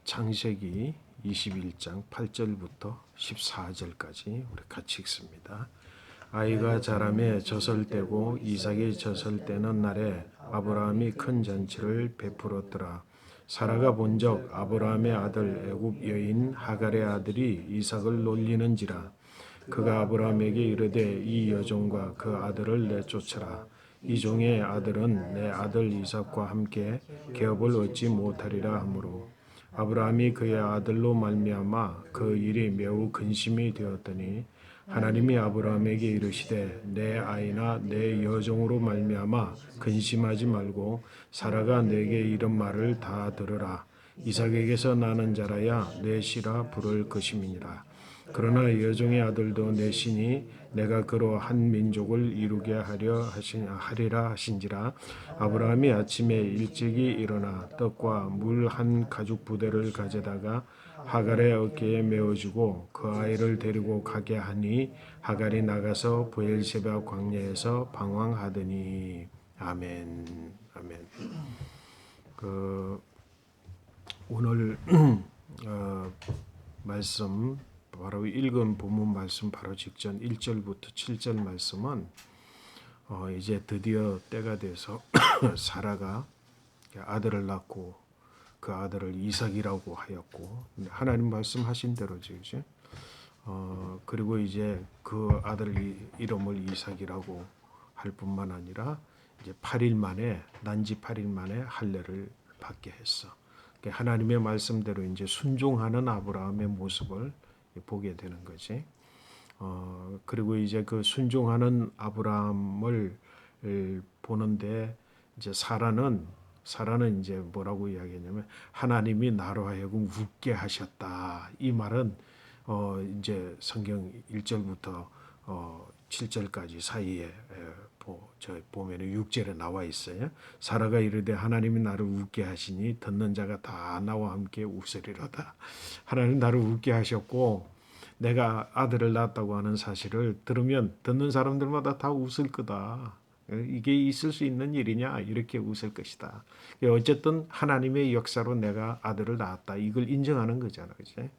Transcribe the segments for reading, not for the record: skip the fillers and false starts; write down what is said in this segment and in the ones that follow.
창세기 21장 8절부터 14절까지 우리 같이 읽습니다. 아이가 자라매 젖을 떼고 이삭이 젖을 떼는 날에 아브라함이 큰 잔치를 베풀었더라. 사라가 본적 아브라함의 아들 애굽 여인 하갈의 아들이 이삭을 놀리는지라. 그가 아브라함에게 이르되 이 여종과 그 아들을 내쫓으라. 이 종의 아들은 내 아들 이삭과 함께 계업을 얻지 못하리라 하므로 아브라함이 그의 아들로 말미암아 그 일이 매우 근심이 되었더니 하나님이 아브라함에게 이르시되 내 아이나 내 여종으로 말미암아 근심하지 말고 사라가 내게 이런 말을 다 들으라. 이삭에게서 나는 자라야 내 씨라 부를 것임이니라. 그러나 여종의 아들도 내 신이 내가 그로 한 민족을 이루게 하리라 하신지라. 아브라함이 아침에 일찍이 일어나 떡과 물 한 가죽 부대를 가져다가 하갈의 어깨에 메어주고 그 아이를 데리고 가게 하니 하갈이 나가서 브엘세바 광야에서 방황하더니. 아멘. 아멘. 오늘 말씀 바로 읽은 본문 말씀 바로 직전 1절부터 7절 말씀은 이제 드디어 때가 돼서 사라가 아들을 낳고 그 아들을 이삭이라고 하였고 하나님 말씀하신 대로지, 그지? 그리고 이제 그 아들 이름을 이삭이라고 할 뿐만 아니라 이제 8일 만에 난지 8일 만에 할례를 받게 했어. 하나님의 말씀대로 이제 순종하는 아브라함의 모습을 보게 되는 거지. 그리고 이제 그 순종하는 아브라함을 보는데 이제 사라는 이제 뭐라고 이야기했냐면 하나님이 나로 하여금 웃게 하셨다. 이 말은 이제 성경 1절부터 7절까지 사이에 저 보면은 6절에 나와 있어요. 사라가 이르되 하나님이 나를 웃게 하시니 듣는 자가 다 나와 함께 웃으리로다. 하나님 나를 웃게 하셨고 내가 아들을 낳았다고 하는 사실을 들으면 듣는 사람들마다 다 웃을 거다. 이게 있을 수 있는 일이냐 이렇게 웃을 것이다. 어쨌든 하나님의 역사로 내가 아들을 낳았다. 이걸 인정하는 거잖아, 그치?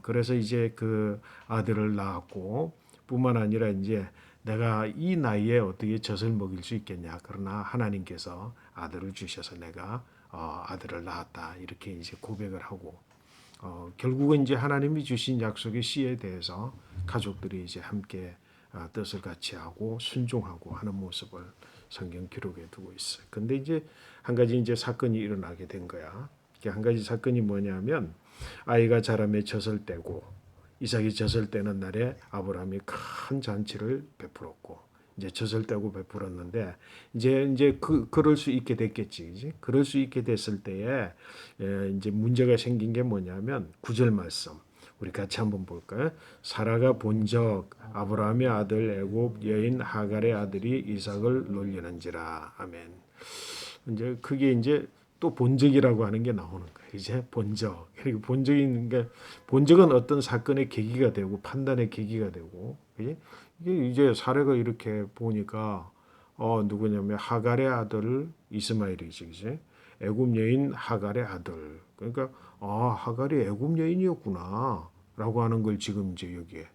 그래서 이제 그 아들을 낳았고 뿐만 아니라 이제 내가 이 나이에 어떻게 젖을 먹일 수 있겠냐. 그러나 하나님께서 아들을 주셔서 내가 아들을 낳았다. 이렇게 이제 고백을 하고 결국은 이제 하나님이 주신 약속의 씨에 대해서 가족들이 이제 함께 뜻을 같이 하고 순종하고 하는 모습을 성경 기록에 두고 있어요. 근데 이제 한 가지 이제 사건이 일어나게 된 거야. 한 가지 사건이 뭐냐면 아이가 자라매 젖을 떼고 이삭이 젖을 떼는 날에 아브라함이 큰 잔치를 베풀었고 이제 젖을 떼고 베풀었는데 이제 그럴 수 있게 됐겠지, 그지? 그럴 수 있게 됐을 때에 이제 문제가 생긴 게 뭐냐면 9절 말씀 우리 같이 한번 볼까요? 사라가 본적 아브라함의 아들 애굽 여인 하갈의 아들이 이삭을 놀리는지라. 아멘. 이제 그게 이제 또 본적이라고 하는 게 나오는 거예요. 이제 본적. 그리고 본적이 있는 게 본적은 어떤 사건의 계기가 되고 판단의 계기가 되고 이게 이제 사례가 이렇게 보니까 누구냐면 하갈의 아들 이스마엘이지, 그지? 애굽 여인 하갈의 아들. 그러니까 하갈이 애굽 여인이었구나라고 하는 걸 지금 이제 여기에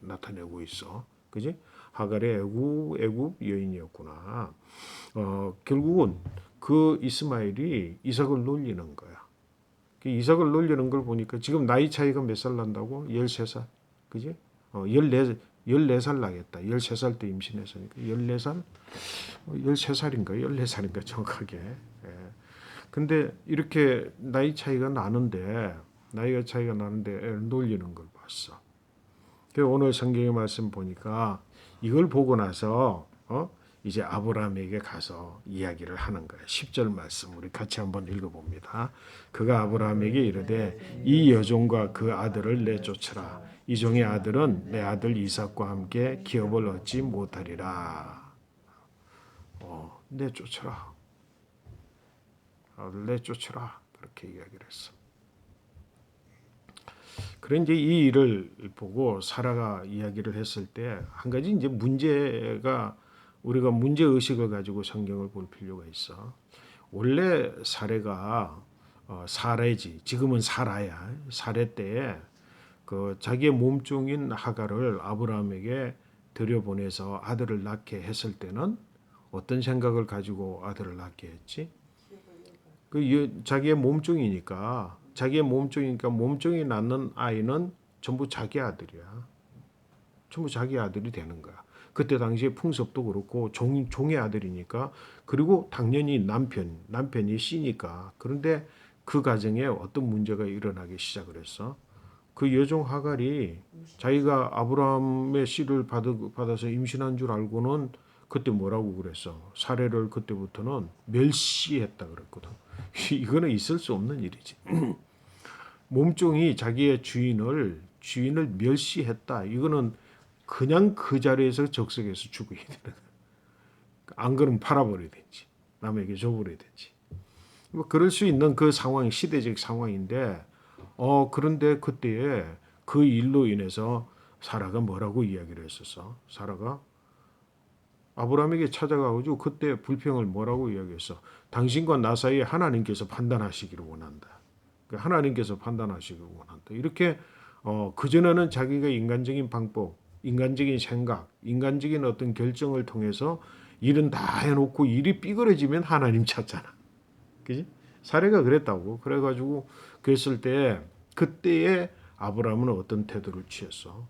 나타내고 있어, 그지? 하갈의 애굽 여인이었구나. 결국은 그 이스마엘이 이삭을 놀리는 거야. 이삭을 놀리는 걸 보니까 지금 나이 차이가 몇 살 난다고? 13살. 그지? 14살 나겠다. 13살 때 임신했으니까 14살? 13살인가? 14살인가 정확하게. 예. 근데 이렇게 나이가 차이가 나는데 놀리는 걸 봤어. 오늘 성경의 말씀 보니까 이걸 보고 나서 이제 아브라함에게 가서 이야기를 하는 거예요. 10절 말씀 우리 같이 한번 읽어봅니다. 그가 아브라함에게 이르되 이 여종과 그 아들을 내쫓으라. 이 종의 아들은 내 아들 이삭과 함께 기업을 얻지 못하리라. 내쫓으라. 아들 내쫓으라. 그렇게 이야기를 했어. 그런 이제 이 일을 보고 사라가 이야기를 했을 때 한 가지 이제 문제가 우리가 문제 의식을 가지고 성경을 볼 필요가 있어. 원래 사례가 사례지. 지금은 사라야. 사례 때에 그 자기의 몸종인 하갈을 아브라함에게 들여보내서 아들을 낳게 했을 때는 어떤 생각을 가지고 아들을 낳게 했지? 자기의 몸종이니까 몸종이 낳는 아이는 전부 자기 아들이야. 전부 자기 아들이 되는 거야. 그때 당시에 풍습도 그렇고 종의 아들이니까 그리고 당연히 남편이 씨니까 그런데 그 가정에 어떤 문제가 일어나기 시작을 했어. 그 여종 하갈이 자기가 아브라함의 씨를 받아서 임신한 줄 알고는 그때 뭐라고 그랬어? 사례를 그때부터는 멸시했다 그랬거든. 이거는 있을 수 없는 일이지. 몸종이 자기의 주인을 멸시했다. 이거는 그냥 그 자리에서 적석에서 죽어야 되는 거야. 안 그러면 팔아버리든지 남에게 줘버리든지. 뭐 그럴 수 있는 그 상황이 시대적 상황인데 그런데 그때에 그 일로 인해서 사라가 뭐라고 이야기를 했었어? 사라가 아브라함에게 찾아가가지고 그때 불평을 뭐라고 이야기했어? 당신과 나 사이에 하나님께서 판단하시기를 원한다. 하나님께서 판단하시기를 원한다. 이렇게 그전에는 자기가 인간적인 방법, 인간적인 생각, 인간적인 어떤 결정을 통해서 일은 다 해놓고 일이 삐그러지면 하나님 찾잖아. 그지? 사례가 그랬다고. 그래가지고 그랬을 때 그때에 아브라함은 어떤 태도를 취했어?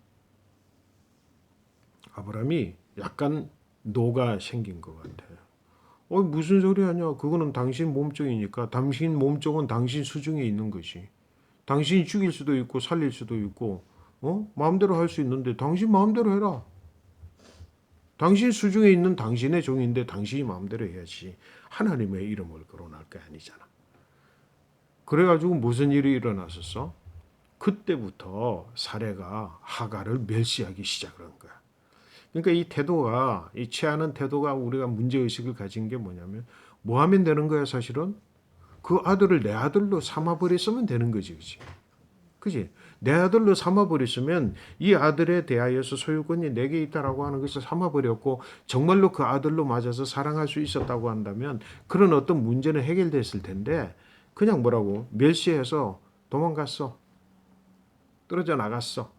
아브라함이 약간 노가 생긴 것 같아. 무슨 소리 하냐? 그거는 당신 몸종이니까 당신 몸종은 당신 수중에 있는 것이. 당신이 죽일 수도 있고 살릴 수도 있고 마음대로 할 수 있는데 당신 마음대로 해라. 당신 수중에 있는 당신의 종인데 당신이 마음대로 해야지. 하나님의 이름을 거론할 게 아니잖아. 그래가지고 무슨 일이 일어났었어? 그때부터 사례가 하갈을 멸시하기 시작을 한 거야. 그러니까 이 태도가 이 취하는 태도가 우리가 문제의식을 가진 게 뭐냐면 뭐 하면 되는 거야 사실은? 그 아들을 내 아들로 삼아버렸으면 되는 거지. 그지? 내 아들로 삼아버렸으면 이 아들에 대하여서 소유권이 내게 있다라고 하는 것을 삼아버렸고 정말로 그 아들로 맞아서 사랑할 수 있었다고 한다면 그런 어떤 문제는 해결됐을 텐데 그냥 뭐라고 멸시해서 도망갔어. 떨어져 나갔어.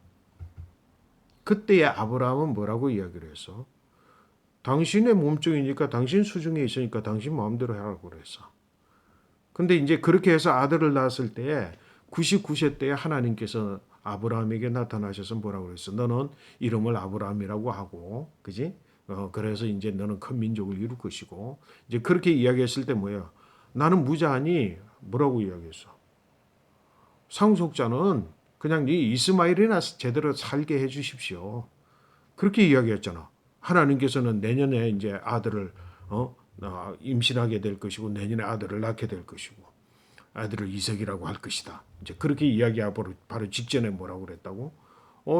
그때의 아브라함은 뭐라고 이야기를 했어? 당신의 몸종이니까 당신 수중에 있으니까 당신 마음대로 하라고 그랬어. 근데 이제 그렇게 해서 아들을 낳았을 때에 99세 때에 하나님께서 아브라함에게 나타나셔서 뭐라고 그랬어? 너는 이름을 아브라함이라고 하고, 그지? 그래서 이제 너는 큰 민족을 이룰 것이고, 이제 그렇게 이야기했을 때 뭐야? 나는 무자하니 뭐라고 이야기했어? 상속자는 그냥 이 이스마엘이나 제대로 살게 해주십시오. 그렇게 이야기했잖아. 하나님께서는 내년에 이제 아들을 임신하게 될 것이고 내년에 아들을 낳게 될 것이고 아들을 이삭이라고 할 것이다. 이제 그렇게 이야기하고 바로 직전에 뭐라고 그랬다고?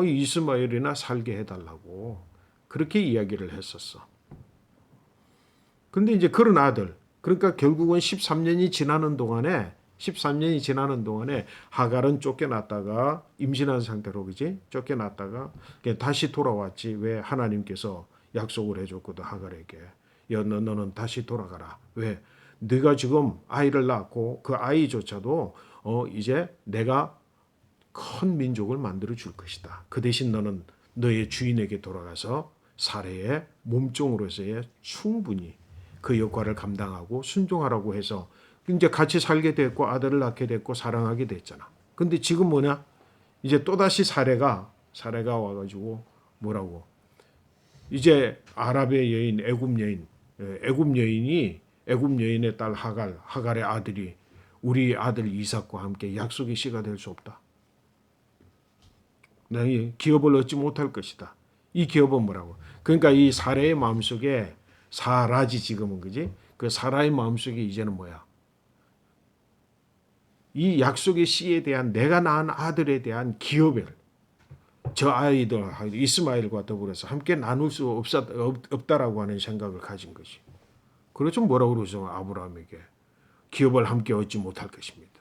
이스마엘이나 살게 해달라고 그렇게 이야기를 했었어. 근데 이제 그런 아들, 그러니까 결국은 13년이 지나는 동안에 하갈은 쫓겨났다가 임신한 상태로 그지? 쫓겨났다가 다시 돌아왔지. 왜? 하나님께서 약속을 해줬거든 하갈에게. 너는 다시 돌아가라. 왜? 네가 지금 아이를 낳고 그 아이조차도 이제 내가 큰 민족을 만들어 줄 것이다. 그 대신 너는 너의 주인에게 돌아가서 사례의 몸종으로서의 충분히 그 역할을 감당하고 순종하라고 해서 이제 같이 살게 됐고 아들을 낳게 됐고 사랑하게 됐잖아. 근데 지금 뭐냐? 이제 또다시 사례가 와가지고 뭐라고? 이제 아랍의 여인, 애굽 여인의 딸 하갈의 아들이 우리 아들 이삭과 함께 약속의 씨가 될 수 없다. 너희 기업을 얻지 못할 것이다. 이 기업은 뭐라고? 그러니까 이 사례의 마음속에 사라지 지금은 그지? 그 사라의 마음속에 이제는 뭐야? 이 약속의 씨에 대한 내가 낳은 아들에 대한 기업을 저 아이들 이스마엘과 더불어서 함께 나눌 수 없다라고 하는 생각을 가진 것이. 그래서 뭐라고 그러죠? 아브라함에게 기업을 함께 얻지 못할 것입니다.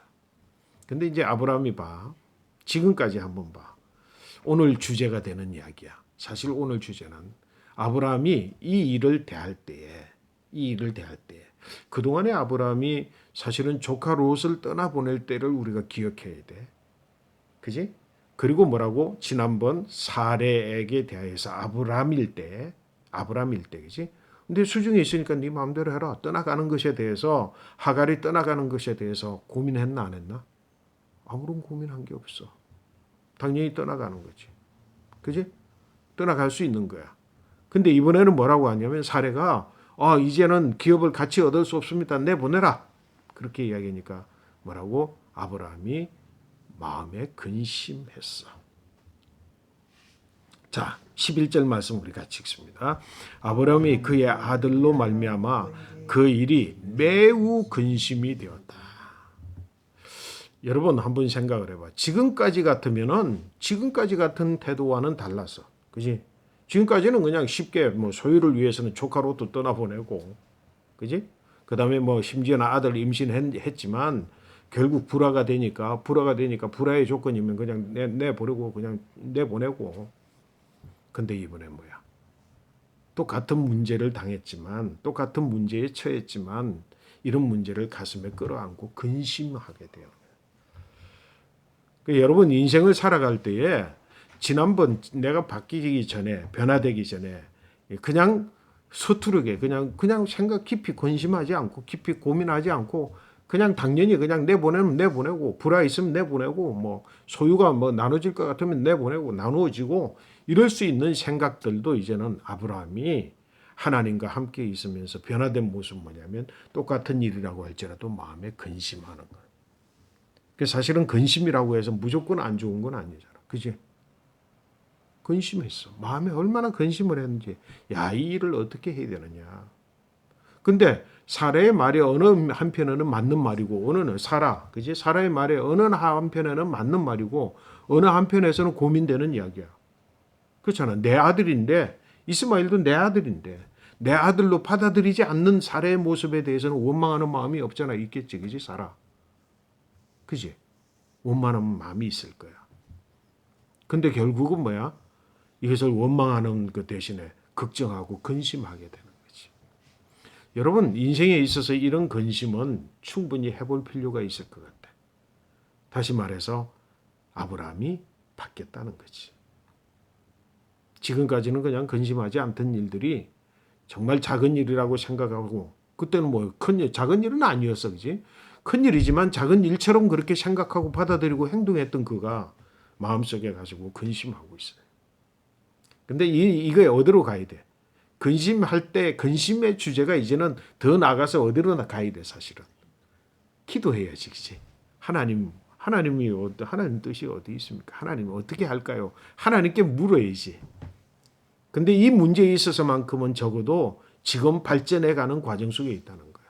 근데 이제 아브라함이 봐. 지금까지 한번 봐. 오늘 주제가 되는 이야기야. 사실 오늘 주제는 아브라함이 이 일을 대할 때에 그동안에 아브라함이 사실은 조카 롯을 떠나보낼 때를 우리가 기억해야 돼. 그지? 그리고 뭐라고? 지난번 사레에게 대하여서 아브라함일 때, 그지? 근데 수중에 있으니까 네 마음대로 해라. 떠나가는 것에 대해서, 하갈이 떠나가는 것에 대해서 고민했나 안 했나? 아무런 고민한 게 없어. 당연히 떠나가는 거지. 그지? 떠나갈 수 있는 거야. 근데 이번에는 뭐라고 하냐면 사례가 이제는 기업을 같이 얻을 수 없습니다. 내보내라. 그렇게 이야기하니까 뭐라고? 아브라함이 마음에 근심했어. 자, 11절 말씀 우리 같이 읽습니다. 아브라함이 그의 아들로 말미암아 그 일이 매우 근심이 되었다. 여러분 한번 생각을 해봐. 지금까지 같은 태도와는 달랐어. 그지? 지금까지는 그냥 쉽게 뭐 소유를 위해서는 조카 롯도 떠나보내고, 그지? 그 다음에 뭐 심지어는 아들 임신했지만 결국 불화가 되니까 불화의 조건이면 그냥 내보내고 그냥 내보내고. 근데 이번에 뭐야? 똑같은 문제를 당했지만 똑같은 문제에 처했지만 이런 문제를 가슴에 끌어안고 근심하게 돼요. 여러분 인생을 살아갈 때에 지난번 내가 바뀌기 전에 변화되기 전에 그냥 서투르게 그냥 생각 깊이 근심하지 않고 깊이 고민하지 않고 그냥 당연히 그냥 내보내면 내보내고 불화 있으면 내보내고 뭐 소유가 뭐 나눠질 것 같으면 내보내고 나누어지고 이럴 수 있는 생각들도 이제는 아브라함이 하나님과 함께 있으면서 변화된 모습 뭐냐면 똑같은 일이라고 할지라도 마음에 근심하는 거예요. 사실은 근심이라고 해서 무조건 안 좋은 건 아니잖아. 그지? 근심했어. 마음에 얼마나 근심을 했는지. 야, 이 일을 어떻게 해야 되느냐. 근데 사라의 말이 어느 한편에는 맞는 말이고 어느는 그지? 사라의 말이 어느 한편에는 맞는 말이고 어느 한편에서는 고민되는 이야기야. 그렇잖아. 내 아들인데 이스마엘도 내 아들인데 내 아들로 받아들이지 않는 사라의 모습에 대해서는 원망하는 마음이 없잖아. 있겠지. 그지? 사라. 그지? 원망하는 마음이 있을 거야. 근데 결국은 뭐야? 이것을 원망하는 것 대신에 걱정하고 근심하게 되는 거지. 여러분 인생에 있어서 이런 근심은 충분히 해볼 필요가 있을 것 같아. 다시 말해서 아브라함이 바뀌었다는 거지. 지금까지는 그냥 근심하지 않던 일들이 정말 작은 일이라고 생각하고 그때는 뭐 작은 일은 아니었어. 그지? 큰 일이지만 작은 일처럼 그렇게 생각하고 받아들이고 행동했던 그가 마음속에 가지고 근심하고 있어요. 근데 이거에 어디로 가야 돼? 근심할 때 근심의 주제가 이제는 더 나가서 어디로 가야 돼 사실은. 기도해야지. 그치? 하나님 뜻이 어디 있습니까? 하나님 어떻게 할까요? 하나님께 물어야지. 근데 이 문제에 있어서만큼은 적어도 지금 발전해가는 과정 속에 있다는 거야.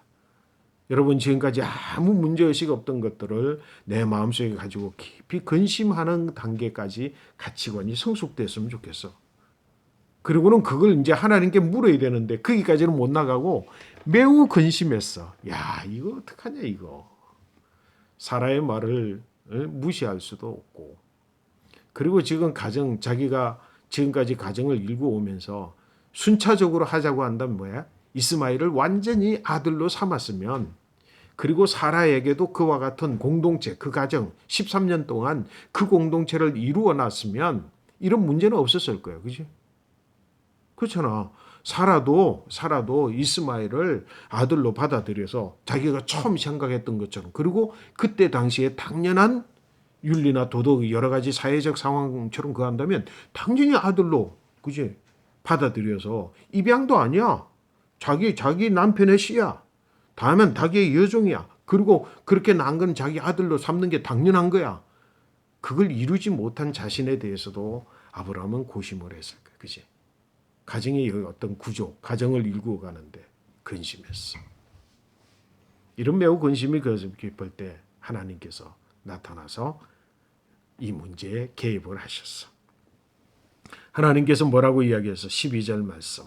여러분 지금까지 아무 문제의식 없던 것들을 내 마음속에 가지고 깊이 근심하는 단계까지 가치관이 성숙됐으면 좋겠어. 그리고는 그걸 이제 하나님께 물어야 되는데 거기까지는 못 나가고 매우 근심했어. 야, 이거 어떡하냐 이거. 사라의 말을 무시할 수도 없고. 그리고 지금 자기가 지금까지 가정을 일구 오면서 순차적으로 하자고 한다면 뭐야? 이스마엘을 완전히 아들로 삼았으면 그리고 사라에게도 그와 같은 공동체, 그 가정 13년 동안 그 공동체를 이루어 놨으면 이런 문제는 없었을 거예요. 그지? 그렇잖아. 사라도 이스마엘을 아들로 받아들여서 자기가 처음 생각했던 것처럼 그리고 그때 당시에 당연한 윤리나 도덕 여러 가지 사회적 상황처럼 한다면 당연히 아들로 그지 받아들여서 입양도 아니야. 자기 남편의 씨야. 다음엔 자기의 여종이야. 그리고 그렇게 낳은 건 자기 아들로 삼는 게 당연한 거야. 그걸 이루지 못한 자신에 대해서도 아브라함은 고심을 했을 거야. 그지? 가정의 어떤 구조, 가정을 일구어 가는데 근심했어. 이런 매우 근심이 깊을 때 하나님께서 나타나서 이 문제에 개입을 하셨어. 하나님께서 뭐라고 이야기해서 12절 말씀.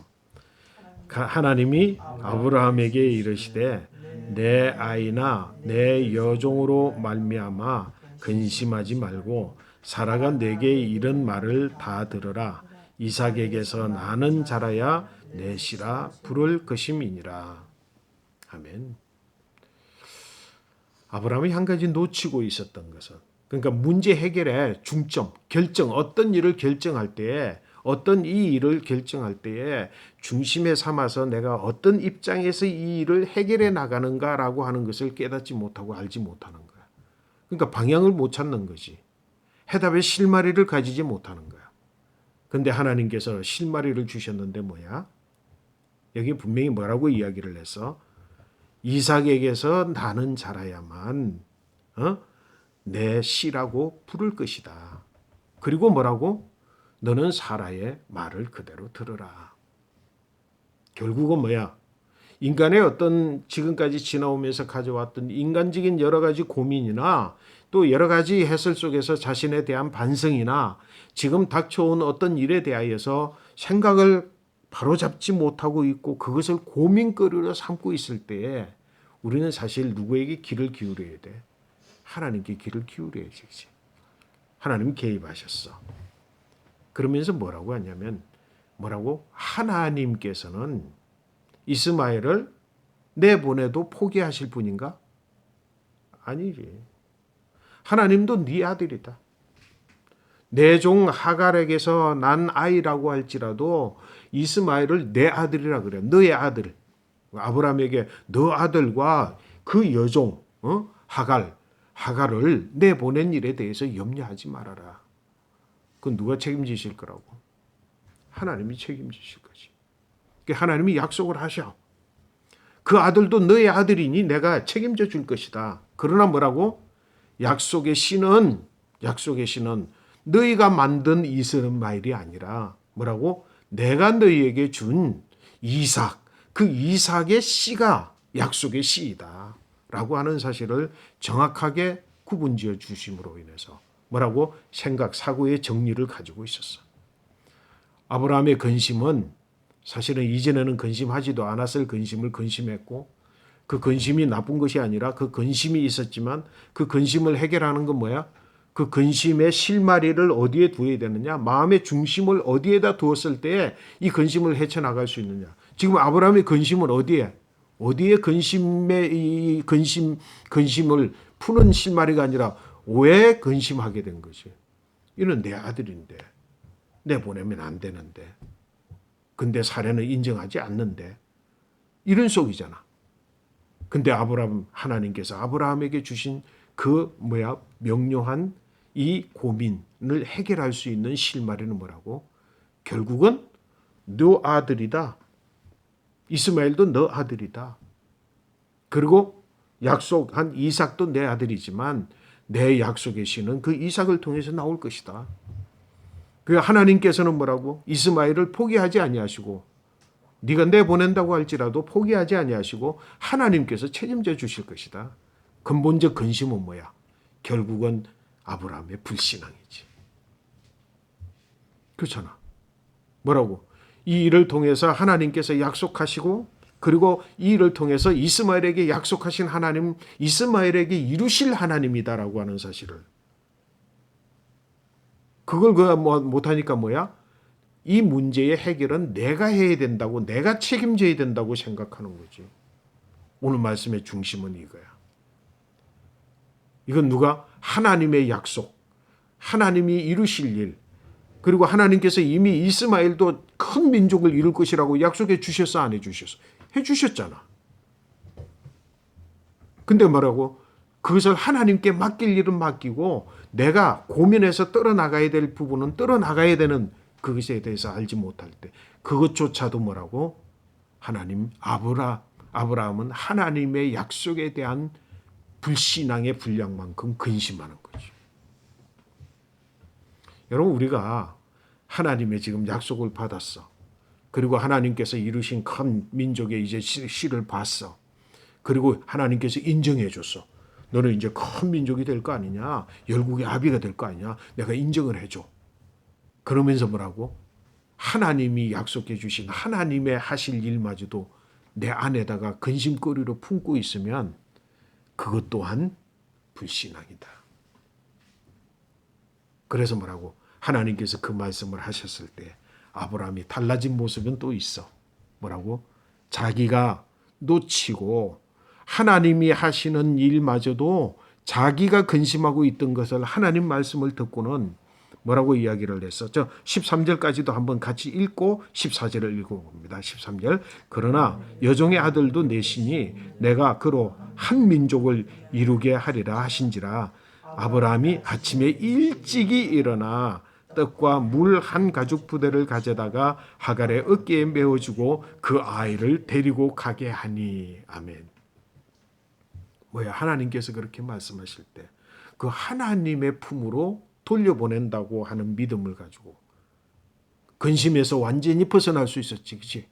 하나님이 아브라함에게 이르시되 내 아이나 내 여종으로 말미암아 근심하지 말고 사라가 내게 이런 말을 다 들으라. 이삭에게서 나는 자라야 내 씨라 부를 것임이니라. 아멘. 아브라함이 한 가지 놓치고 있었던 것은, 그러니까 문제 해결의 중점, 결정, 어떤 일을 결정할 때에, 어떤 이 일을 결정할 때에 중심에 삼아서 내가 어떤 입장에서 이 일을 해결해 나가는가라고 하는 것을 깨닫지 못하고 알지 못하는 거야. 그러니까 방향을 못 찾는 거지. 해답의 실마리를 가지지 못하는 거야. 근데 하나님께서 실마리를 주셨는데 뭐야? 여기 분명히 뭐라고 이야기를 해서 이삭에게서 나는 자라야만 내 씨라고 부를 것이다. 그리고 뭐라고? 너는 사라의 말을 그대로 들으라. 결국은 뭐야? 인간의 어떤 지금까지 지나오면서 가져왔던 인간적인 여러 가지 고민이나 또 여러 가지 해설 속에서 자신에 대한 반성이나 지금 닥쳐온 어떤 일에 대하여서 생각을 바로잡지 못하고 있고 그것을 고민거리로 삼고 있을 때에 우리는 사실 누구에게 귀를 기울여야 돼? 하나님께 귀를 기울여야지. 하나님 개입하셨어. 그러면서 뭐라고 하냐면 뭐라고? 하나님께서는 이스마엘을 내보내도 포기하실 분인가? 아니지. 하나님도 네 아들이다. 내 종 하갈에게서 난 아이라고 할지라도 이스마엘을 내 아들이라 그래. 너의 아들. 아브라함에게 너 아들과 그 여종 하갈을 내보낸 일에 대해서 염려하지 말아라. 그건 누가 책임지실 거라고? 하나님이 책임지실 거지. 하나님이 약속을 하셔. 그 아들도 너의 아들이니 내가 책임져 줄 것이다. 그러나 뭐라고? 약속의 씨는 너희가 만든 이스마엘이 아니라 뭐라고? 내가 너희에게 준 이삭, 그 이삭의 씨가 약속의 씨이다. 라고 하는 사실을 정확하게 구분지어 주심으로 인해서 뭐라고? 생각, 사고의 정리를 가지고 있었어. 아브라함의 근심은 사실은 이전에는 근심하지도 않았을 근심을 근심했고 그 근심이 나쁜 것이 아니라 그 근심이 있었지만 그 근심을 해결하는 건 뭐야? 그 근심의 실마리를 어디에 두어야 되느냐? 마음의 중심을 어디에다 두었을 때 이 근심을 헤쳐나갈 수 있느냐? 지금 아브라함의 근심은 어디에 근심의 이 근심을 푸는 실마리가 아니라 왜 근심하게 된 거지? 이는 내 아들인데 내보내면 안 되는데 근데 사례는 인정하지 않는데 이런 속이잖아. 근데 하나님께서 아브라함에게 주신 그 명료한 이 고민을 해결할 수 있는 실마리는 뭐라고? 결국은 너 아들이다. 이스마엘도 너 아들이다. 그리고 약속한 이삭도 내 아들이지만 내 약속의 씨는 그 이삭을 통해서 나올 것이다. 그 하나님께서는 뭐라고? 이스마엘을 포기하지 아니하시고 네가 내보낸다고 할지라도 포기하지 아니하시고 하나님께서 책임져 주실 것이다. 근본적 근심은 뭐야? 결국은 아브라함의 불신앙이지. 그렇잖아. 뭐라고? 이 일을 통해서 하나님께서 약속하시고 그리고 이 일을 통해서 이스마엘에게 약속하신 하나님, 이스마엘에게 이루실 하나님이다라고 하는 사실을. 그걸 못하니까 뭐야? 이 문제의 해결은 내가 해야 된다고, 내가 책임져야 된다고 생각하는 거지. 오늘 말씀의 중심은 이거야. 이건 누가? 하나님의 약속, 하나님이 이루실 일, 그리고 하나님께서 이미 이스마엘도 큰 민족을 이룰 것이라고 약속해 주셨어, 안 해주셨어? 해주셨잖아. 근데 뭐라고? 그것을 하나님께 맡길 일은 맡기고 내가 고민해서 떨어나가야 될 부분은 떨어나가야 되는 그것에 대해서 알지 못할 때 그것조차도 뭐라고? 아브라함은 하나님의 약속에 대한 불신앙의 분량만큼 근심하는 거죠. 여러분 우리가 하나님의 지금 약속을 받았어. 그리고 하나님께서 이루신 큰 민족의 이제 씨를 봤어. 그리고 하나님께서 인정해 줬어. 너는 이제 큰 민족이 될 거 아니냐. 열국의 아비가 될 거 아니냐. 내가 인정을 해줘. 그러면서 뭐라고? 하나님이 약속해 주신 하나님의 하실 일마저도 내 안에다가 근심거리로 품고 있으면 그것 또한 불신앙이다. 그래서 뭐라고? 하나님께서 그 말씀을 하셨을 때 아브라함이 달라진 모습은 또 있어. 뭐라고? 자기가 놓치고 하나님이 하시는 일마저도 자기가 근심하고 있던 것을 하나님 말씀을 듣고는 뭐라고 이야기를 했었죠? 13절까지도 한번 같이 읽고 14절을 읽어봅니다. 13절. 그러나 여종의 아들도 내시니 내가 그로 한 민족을 이루게 하리라 하신지라. 아브라함이 아침에 일찍이 일어나 떡과 물 한 가죽 부대를 가져다가 하갈의 어깨에 메어주고 그 아이를 데리고 가게 하니. 아멘. 뭐야, 하나님께서 그렇게 말씀하실 때 그 하나님의 품으로 돌려보낸다고 하는 믿음을 가지고 근심에서 완전히 벗어날 수 있었지, 그렇지?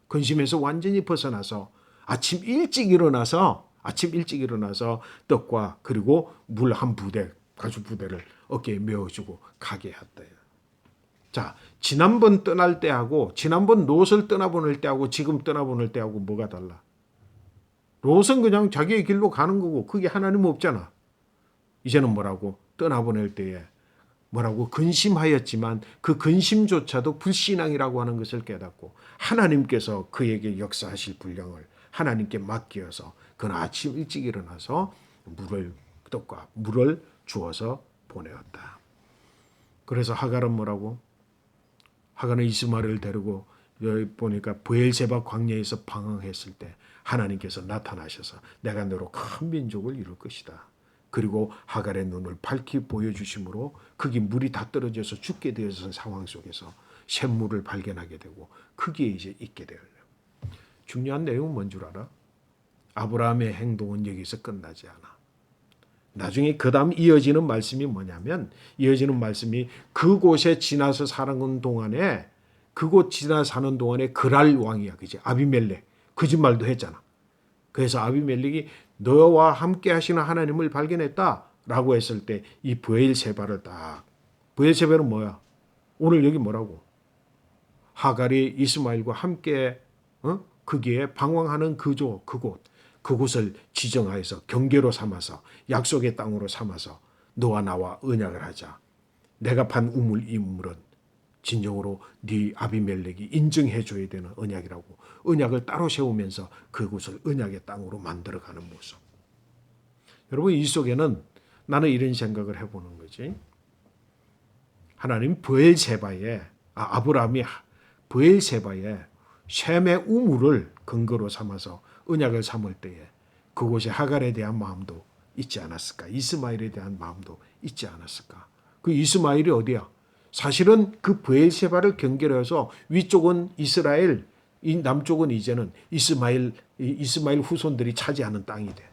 근심에서 완전히 벗어나서 아침 일찍 일어나서 떡과 그리고 물 한 부대, 가죽 부대를 어깨에 메어주고 가게 했다. 자, 지난번 떠날 때하고 지난번 롯을 떠나보낼 때하고 지금 떠나보낼 때하고 뭐가 달라? 롯은 그냥 자기의 길로 가는 거고 그게 하나님 없잖아. 이제는 뭐라고? 떠나보낼 때에 뭐라고? 근심하였지만 그 근심조차도 불신앙이라고 하는 것을 깨닫고 하나님께서 그에게 역사하실 분량을 하나님께 맡겨서 그는 아침 일찍 일어나서 떡과 물을 주어서 보내었다. 그래서 하갈은 뭐라고? 하갈은 이스마엘을 데리고 여기 보니까 브엘세바 광야에서 방황했을 때 하나님께서 나타나셔서 내가 너로 큰 민족을 이룰 것이다. 그리고 하갈의 눈을 밝히 보여주심으로 거기 물이 다 떨어져서 죽게 되어진 상황 속에서 샘물을 발견하게 되고 거기에 이제 있게 되어요. 중요한 내용은 뭔 줄 알아? 아브라함의 행동은 여기서 끝나지 않아. 나중에 그 다음 이어지는 말씀이 뭐냐면 이어지는 말씀이 그곳에 지나서 사는 동안에 그곳 지나 사는 동안에 그랄 왕이야. 그지? 아비멜렉. 거짓말도 했잖아. 그래서 아비멜렉이 너와 함께 하시는 하나님을 발견했다라고 했을 때 이 브엘세바를 딱 브엘세바는 뭐야? 오늘 여기 뭐라고? 하갈이 이스마엘과 함께 거기에 방황하는 그곳을 지정하여서 경계로 삼아서 약속의 땅으로 삼아서 너와 나와 언약을 하자. 내가 판 우물 이 우물은 진정으로 네 아비멜렉이 인정해 줘야 되는 언약이라고 언약을 따로 세우면서 그곳을 언약의 땅으로 만들어가는 모습. 여러분 이 속에는 나는 이런 생각을 해보는 거지. 하나님 아브라함이 브엘세바에 셈의 우물을 근거로 삼아서 언약을 삼을 때에 그곳에 하갈에 대한 마음도 있지 않았을까? 이스마엘에 대한 마음도 있지 않았을까? 그 이스마엘이 어디야? 사실은 그 브엘세바를 경계로 해서 위쪽은 이스라엘, 이 남쪽은 이제는 이스마엘 후손들이 차지하는 땅이 돼.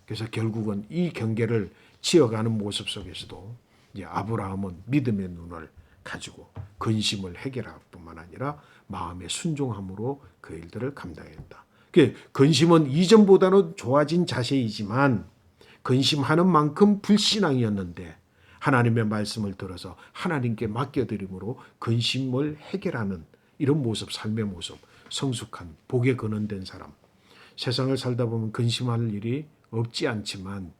그래서 결국은 이 경계를 지어가는 모습 속에서도 이제 아브라함은 믿음의 눈을 가지고 근심을 해결할 뿐만 아니라 마음의 순종함으로 그 일들을 감당했다. 근심은 이전보다는 좋아진 자세이지만 근심하는 만큼 불신앙이었는데 하나님의 말씀을 들어서 하나님께 맡겨드림으로 근심을 해결하는 이런 모습, 삶의 모습, 성숙한 복에 근원된 사람. 세상을 살다 보면 근심할 일이 없지 않지만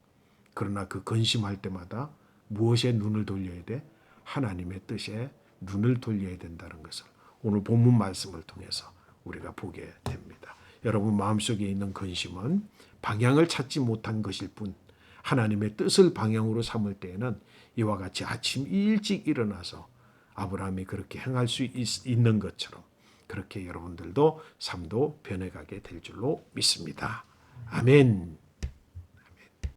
그러나 그 근심할 때마다 무엇에 눈을 돌려야 돼? 하나님의 뜻에 눈을 돌려야 된다는 것을 오늘 본문 말씀을 통해서 우리가 보게 됩니다. 여러분 마음속에 있는 근심은 방향을 찾지 못한 것일 뿐 하나님의 뜻을 방향으로 삼을 때에는 이와 같이 아침 일찍 일어나서 아브라함이 그렇게 행할 수 있는 것처럼 그렇게 여러분들도 삶도 변해가게 될 줄로 믿습니다. 아멘.